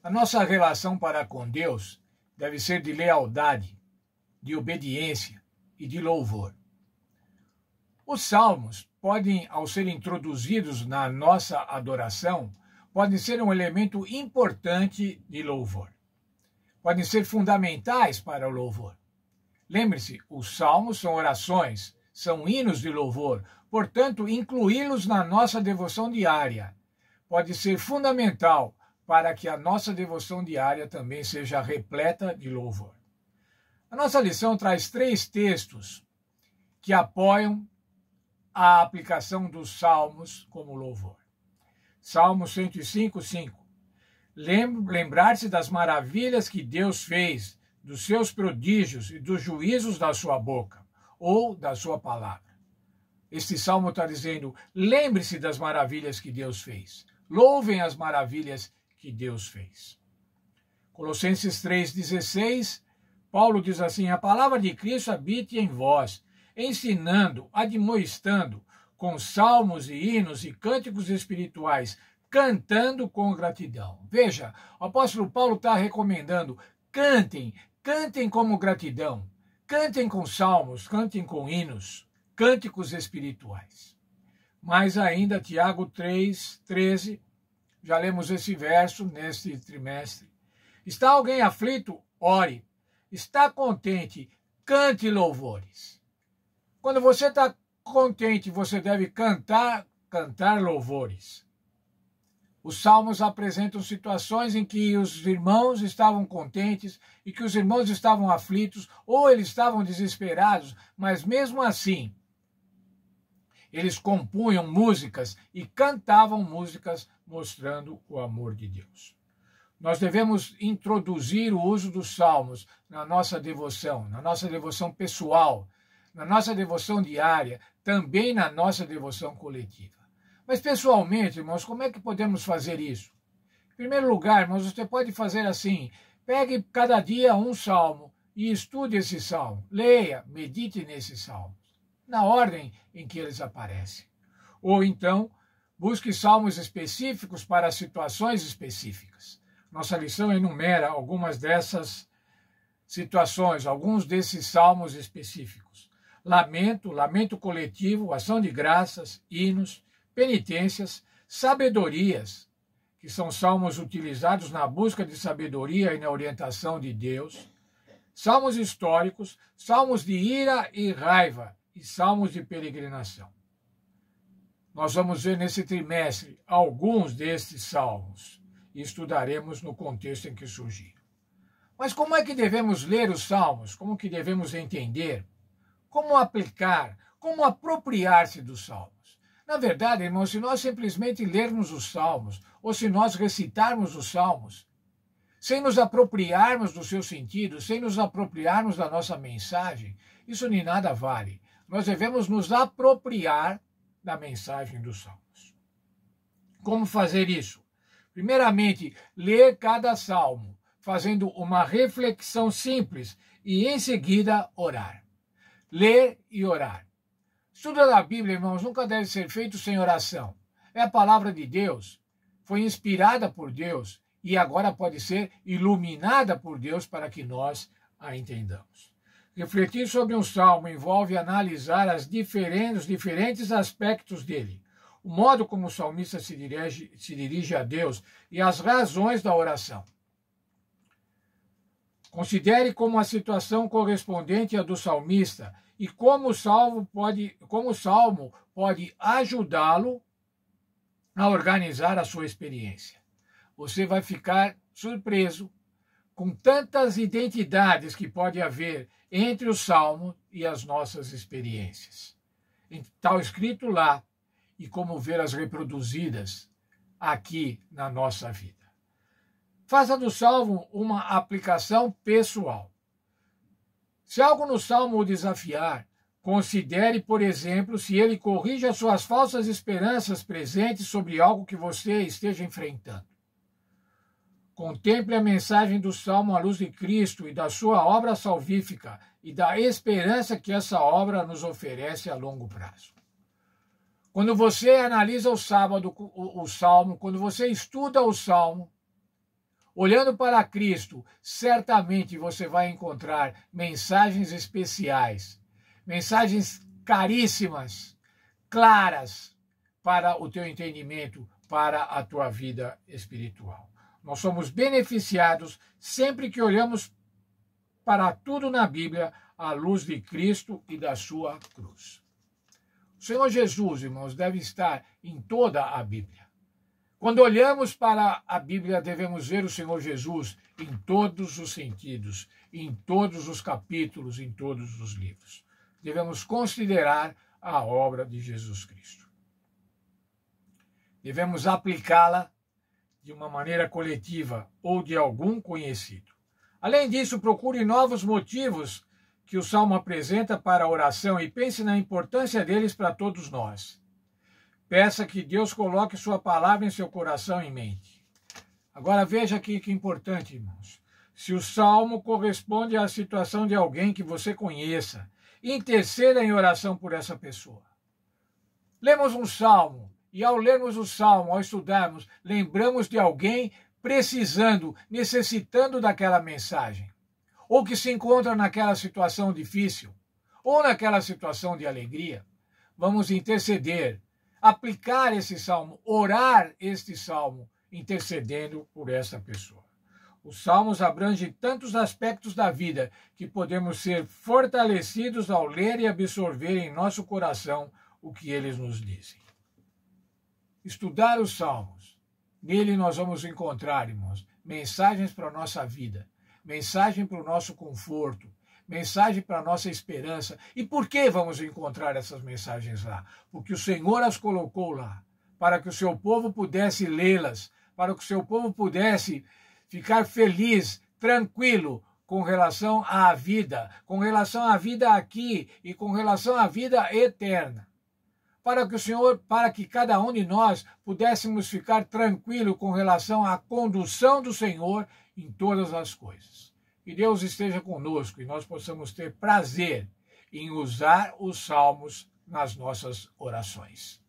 A nossa relação para com Deus deve ser de lealdade, de obediência e de louvor. Os salmos podem, ao serem introduzidos na nossa adoração, podem ser um elemento importante de louvor. Podem ser fundamentais para o louvor. Lembre-se, os salmos são orações, são hinos de louvor, portanto, incluí-los na nossa devoção diária pode ser fundamental para que a nossa devoção diária também seja repleta de louvor. A nossa lição traz 3 textos que apoiam a aplicação dos salmos como louvor. Salmo 105, 5. Lembrar-se das maravilhas que Deus fez, dos seus prodígios e dos juízos da sua boca, ou da sua palavra. Este salmo está dizendo, lembre-se das maravilhas que Deus fez. Louvem as maravilhas que Deus fez. Colossenses 3,16, Paulo diz assim, a palavra de Cristo habite em vós, ensinando, admoestando, com salmos e hinos e cânticos espirituais, cantando com gratidão. Veja, o apóstolo Paulo está recomendando, cantem como gratidão, cantem com salmos, cantem com hinos, cânticos espirituais. Mais ainda, Tiago 3,13, já lemos esse verso neste trimestre. Está alguém aflito? Ore. Está contente? Cante louvores. Quando você está contente, você deve cantar louvores. Os salmos apresentam situações em que os irmãos estavam contentes e que os irmãos estavam aflitos ou eles estavam desesperados, mas mesmo assim, eles compunham músicas e cantavam músicas mostrando o amor de Deus. Nós devemos introduzir o uso dos salmos na nossa devoção pessoal, na nossa devoção diária, também na nossa devoção coletiva. Mas pessoalmente, irmãos, como é que podemos fazer isso? Em primeiro lugar, irmãos, você pode fazer assim, pegue cada dia um salmo e estude esse salmo, leia, medite nesse salmo, na ordem em que eles aparecem. Ou então, busque salmos específicos para situações específicas. Nossa lição enumera algumas dessas situações, alguns desses salmos específicos. Lamento coletivo, ação de graças, hinos, penitências, sabedorias, que são salmos utilizados na busca de sabedoria e na orientação de Deus, salmos históricos, salmos de ira e raiva e salmos de peregrinação. Nós vamos ver nesse trimestre alguns destes salmos e estudaremos no contexto em que surgiram. Mas como é que devemos ler os salmos? Como que devemos entender? Como aplicar? Como apropriar-se dos salmos? Na verdade, irmãos, se nós simplesmente lermos os salmos, ou se nós recitarmos os salmos, sem nos apropriarmos do seu sentido, sem nos apropriarmos da nossa mensagem, isso nem nada vale. Nós devemos nos apropriar da mensagem dos salmos. Como fazer isso? Primeiramente, ler cada salmo, fazendo uma reflexão simples e, em seguida, orar. Ler e orar. Estudo da Bíblia, irmãos, nunca deve ser feito sem oração. É a palavra de Deus, foi inspirada por Deus e agora pode ser iluminada por Deus para que nós a entendamos. Refletir sobre um salmo envolve analisar os diferentes aspectos dele, o modo como o salmista se dirige a Deus e as razões da oração. Considere como a situação correspondente à do salmista e como o salmo pode ajudá-lo a organizar a sua experiência. Você vai ficar surpreso com tantas identidades que pode haver entre o salmo e as nossas experiências. Está escrito lá e como vê-las reproduzidas aqui na nossa vida. Faça do salmo uma aplicação pessoal. Se algo no salmo o desafiar, considere, por exemplo, se ele corrige as suas falsas esperanças presentes sobre algo que você esteja enfrentando. Contemple a mensagem do salmo à luz de Cristo e da sua obra salvífica e da esperança que essa obra nos oferece a longo prazo. Quando você analisa o salmo, quando você estuda o salmo, Olhando para Cristo, certamente você vai encontrar mensagens especiais, mensagens caríssimas, claras para o teu entendimento, para a tua vida espiritual. Nós somos beneficiados sempre que olhamos para tudo na Bíblia à luz de Cristo e da sua cruz. O Senhor Jesus, irmãos, deve estar em toda a Bíblia. Quando olhamos para a Bíblia, devemos ver o Senhor Jesus em todos os sentidos, em todos os capítulos, em todos os livros. Devemos considerar a obra de Jesus Cristo. Devemos aplicá-la de uma maneira coletiva ou de algum conhecido. Além disso, procure novos motivos que o Salmo apresenta para a oração e pense na importância deles para todos nós. Peça que Deus coloque sua palavra em seu coração e mente. Agora veja aqui que importante, irmãos. Se o Salmo corresponde à situação de alguém que você conheça, interceda em oração por essa pessoa. Lemos um Salmo, e ao lermos o Salmo, ao estudarmos, lembramos de alguém precisando, necessitando daquela mensagem, ou que se encontra naquela situação difícil, ou naquela situação de alegria. Vamos interceder, aplicar esse Salmo, orar este Salmo, intercedendo por essa pessoa. Os Salmos abrangem tantos aspectos da vida que podemos ser fortalecidos ao ler e absorver em nosso coração o que eles nos dizem. Estudar os Salmos. Nele nós vamos encontrar, irmãos, mensagens para a nossa vida, mensagem para o nosso conforto, mensagem para a nossa esperança. E por que vamos encontrar essas mensagens lá? Porque o Senhor as colocou lá, para que o seu povo pudesse lê-las, para que o seu povo pudesse ficar feliz, tranquilo, com relação à vida aqui e com relação à vida eterna. Para que cada um de nós pudéssemos ficar tranquilo com relação à condução do Senhor em todas as coisas. Que Deus esteja conosco e nós possamos ter prazer em usar os salmos nas nossas orações.